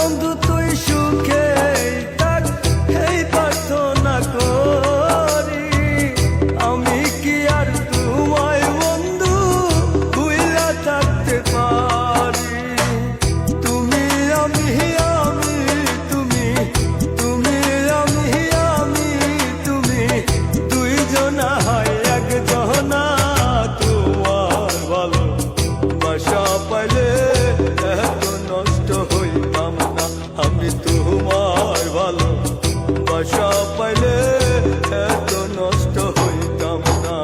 বন্ধু তুই সুখে থাক এই প্রার্থনা করি। আমি কি আর তোমায় বন্ধু ভুইলা থাকতে পারি? তুমি আমি আমি তুমি, তুমি আমি আমি তুমি, দুইজনা হয় একজনা। তোমার ভালোবাসা পাইলে এত নষ্ট হইতাম না আমি। তোমার ভালোবাসা পাইলে এত নষ্ট হইতাম না।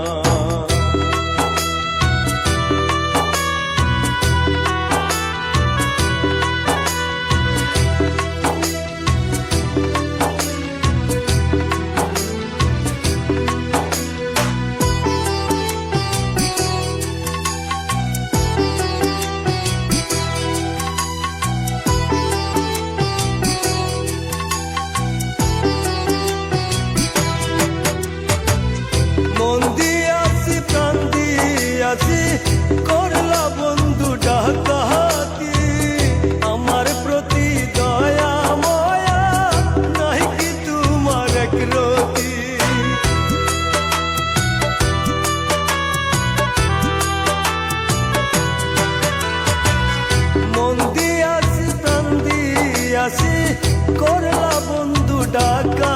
মন দিয়াছি প্রাণ দিয়াছি করলা বন্ধু ডাকাতি। আমার প্রতি দয়া ময়া নাই কি তোমার একরতি? মন দিয়াছি প্রাণ দিয়াছি করলা বন্ধু ডাকা